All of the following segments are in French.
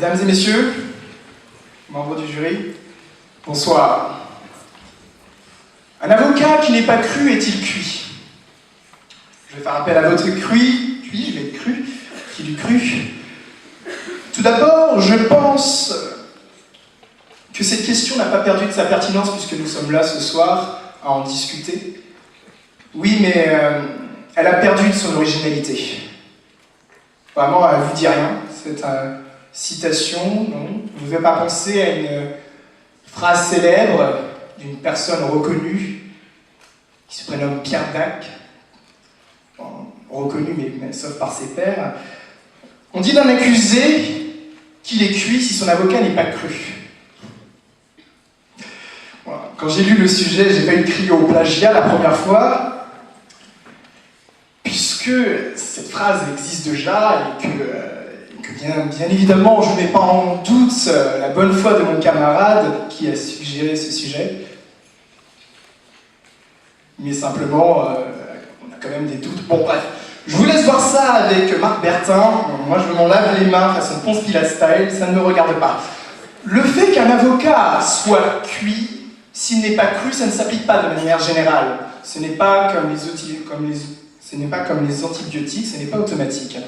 Mesdames et messieurs, membres du jury, bonsoir. Un avocat qui n'est pas cru est-il cuit? Je vais faire appel à votre je vais être cru, qui lui cru. Tout d'abord, je pense que cette question n'a pas perdu de sa pertinence puisque nous sommes là ce soir à en discuter. Oui, mais elle a perdu de son originalité. Vraiment, elle ne vous dit rien, cette citation, non? Vous ne devez pas penser à une phrase célèbre d'une personne reconnue qui se prénomme Pierre Dac, reconnu mais sauf par ses pairs. On dit d'un accusé qu'il est cuit si son avocat n'est pas cru. Voilà. Quand j'ai lu le sujet, j'ai failli crier au plagiat la première fois, puisque cette phrase existe déjà et que bien évidemment, je ne mets pas en doute la bonne foi de mon camarade qui a suggéré ce sujet. Mais simplement, on a quand même des doutes. Bon, bref. Je vous laisse voir ça avec Marc Bertin. Moi, je m'en lave les mains façon Ponce Pilate style, ça ne me regarde pas. Le fait qu'un avocat soit cuit, s'il n'est pas cru, ça ne s'applique pas de manière générale. Ce n'est pas comme les antibiotiques, ce n'est pas automatique.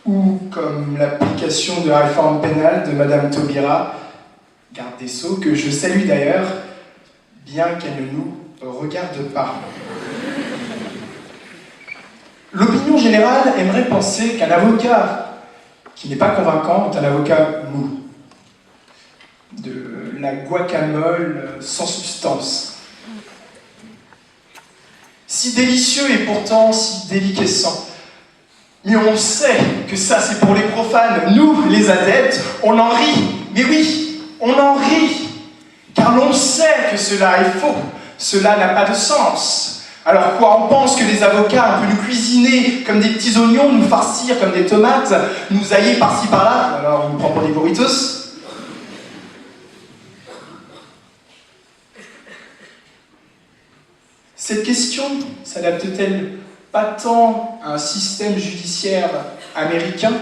Ou comme l'application de la réforme pénale de Madame Taubira, garde des Sceaux, que je salue d'ailleurs, bien qu'elle ne nous regarde pas. L'opinion générale aimerait penser qu'un avocat qui n'est pas convaincant est un avocat mou. De la guacamole sans substance. Si délicieux et pourtant si déliquescent. Mais on sait que ça c'est pour les profanes. Nous, les adeptes, on en rit. Mais oui, on en rit. Car l'on sait que cela est faux. Cela n'a pas de sens. Alors quoi, on pense que les avocats, on peut nous cuisiner comme des petits oignons, nous farcir comme des tomates, nous ailler par-ci par-là, alors on nous prend pour des burritos. Cette question s'adapte-t-elle pas tant à un système judiciaire américain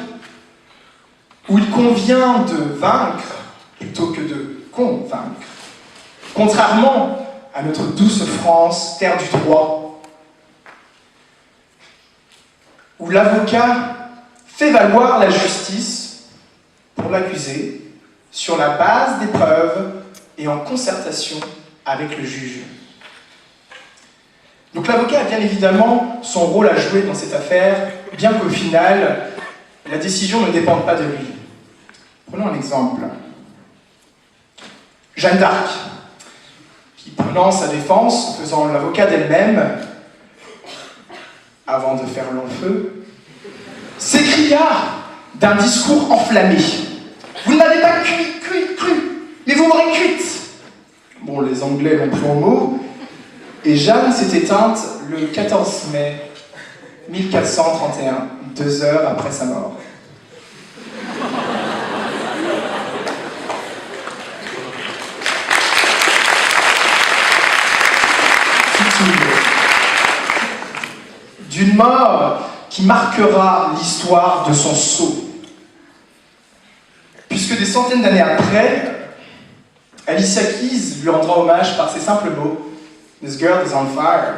où il convient de vaincre plutôt que de convaincre, contrairement à notre douce France, terre du droit, où l'avocat fait valoir la justice pour l'accusé sur la base des preuves et en concertation avec le juge. Donc l'avocat a bien évidemment son rôle à jouer dans cette affaire, bien qu'au final, la décision ne dépende pas de lui. Prenons un exemple. Jeanne d'Arc, qui prenant sa défense, faisant l'avocat d'elle-même, avant de faire long feu, s'écria d'un discours enflammé. « Vous ne m'avez pas cru, mais vous m'aurez cuite !» Bon, les Anglais l'ont pris au mot, et Jeanne s'est éteinte le 14 mai 1431, 2 heures après sa mort. D'une mort qui marquera l'histoire de son sceau. Puisque des centaines d'années après, Alicia Keys lui rendra hommage par ces simples mots « This girl is on fire ».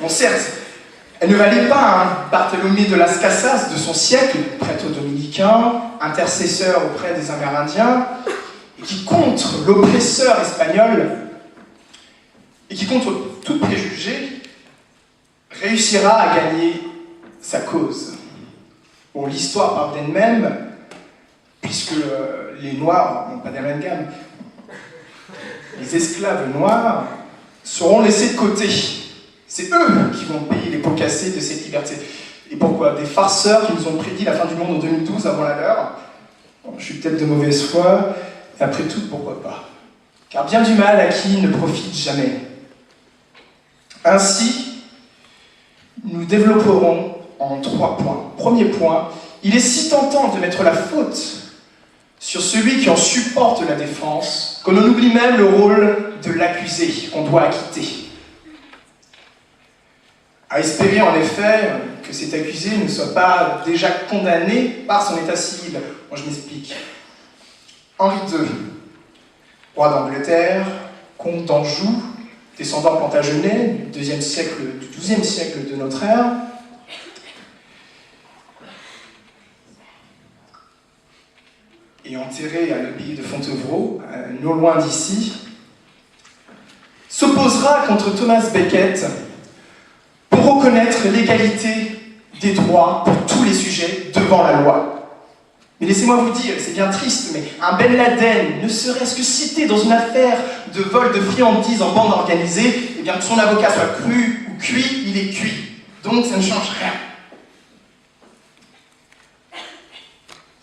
Bon, certes, elle ne valait pas un Bartholomé de Las Casas de son siècle, prêtre dominicain, intercesseur auprès des Amérindiens, et qui, contre l'oppresseur espagnol, et qui, contre tout préjugé, réussira à gagner sa cause. Bon, l'histoire parle d'elle-même, puisque les Noirs n'ont pas d'amalgame. Les esclaves noirs seront laissés de côté. C'est eux qui vont payer les pots cassés de cette liberté. Et pourquoi? Des farceurs qui nous ont prédit la fin du monde en 2012 avant la leur. Bon, je suis peut-être de mauvaise foi, et après tout, pourquoi pas? Car bien du mal acquis ne profite jamais. Ainsi, nous développerons en 3 points. Premier point, il est si tentant de mettre la faute sur celui qui en supporte la défense qu'on en oublie même le rôle de l'accusé qu'on doit acquitter. À espérer en effet que cet accusé ne soit pas déjà condamné par son état civil. Moi, je m'explique. Henri II, roi d'Angleterre, comte d'Anjou, descendant plantagenet du XIIe siècle de notre ère, et enterré à l'abbaye de Fontevraud, non loin d'ici, s'opposera contre Thomas Becket pour reconnaître l'égalité des droits pour tous les sujets devant la loi. Mais laissez-moi vous dire, c'est bien triste, mais un Ben Laden, ne serait-ce que cité dans une affaire de vol de friandises en bande organisée, eh bien que son avocat soit cru ou cuit, il est cuit. Donc ça ne change rien.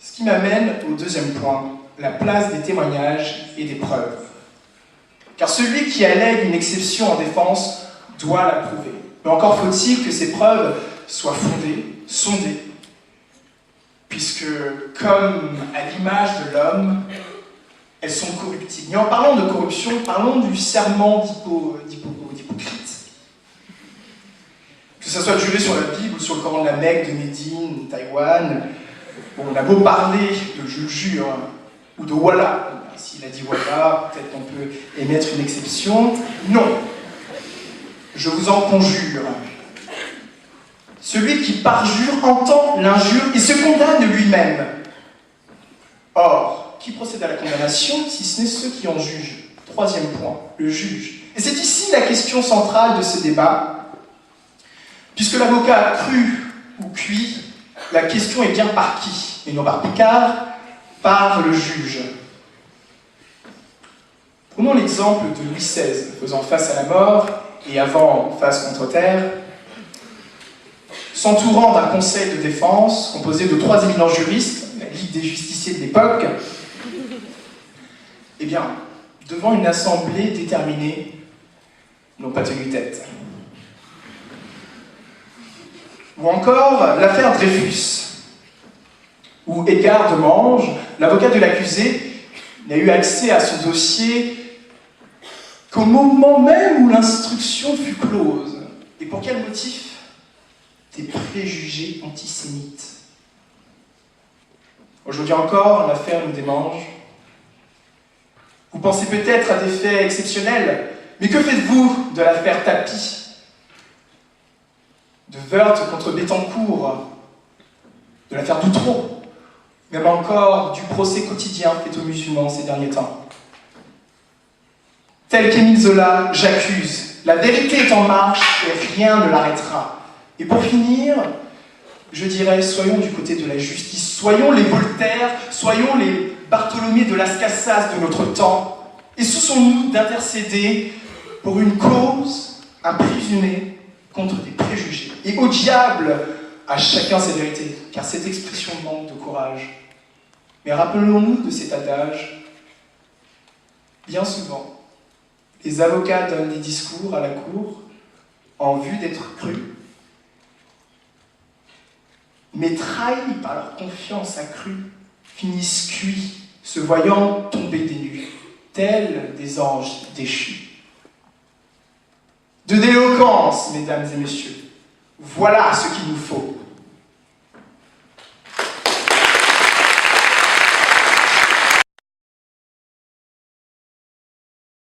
Ce qui m'amène au deuxième point, la place des témoignages et des preuves. Car celui qui allègue une exception en défense doit la prouver. Mais encore faut-il que ces preuves soient fondées, sondées, puisque, comme à l'image de l'homme, elles sont corruptibles. Et en parlant de corruption, parlons du serment d'Hippocrate. Que ce soit juré sur la Bible ou sur le Coran de la Mecque, de Médine, Taïwan, bon, on a beau parler de je jure, ou de voilà. S'il a dit voilà, peut-être qu'on peut émettre une exception. Non. Je vous en conjure. Celui qui parjure entend l'injure et se condamne lui-même. Or, qui procède à la condamnation, si ce n'est ceux qui en jugent? Troisième point, le juge. Et c'est ici la question centrale de ce débat. Puisque l'avocat a cru ou cuit, la question est bien par qui? Et non par Picard, par le juge. Prenons l'exemple de Louis XVI, faisant face à la mort et avant face contre terre, s'entourant d'un conseil de défense composé de 3 éminents juristes, la Ligue des justiciers de l'époque, eh bien, devant une assemblée déterminée, n'ont pas tenu tête. Ou encore l'affaire Dreyfus, où Edgar Demange, l'avocat de l'accusé, n'a eu accès à son dossier qu'au moment même où l'instruction fut close. Et pour quel motif? Des préjugés antisémites. Aujourd'hui encore, l'affaire nous démange. Vous pensez peut-être à des faits exceptionnels, mais que faites-vous de l'affaire Tapie? De Woerth contre Bettencourt? De l'affaire Doutreau? Même encore du procès quotidien fait aux musulmans ces derniers temps. Tel qu'Émile Zola, j'accuse. La vérité est en marche et rien ne l'arrêtera. Et pour finir, je dirais, soyons du côté de la justice, soyons les Voltaire, soyons les Bartholomé de Las Casas de notre temps, et cessons-nous d'intercéder pour une cause, un présumé, contre des préjugés. Et au diable, à chacun ses vérités, car cette expression manque de courage. Mais rappelons-nous de cet adage, bien souvent, les avocats donnent des discours à la cour en vue d'être crus, mais trahis par leur confiance accrue, finissent cuits, se voyant tomber des nues, tels des anges déchus. De l'éloquence, mesdames et messieurs, voilà ce qu'il nous faut.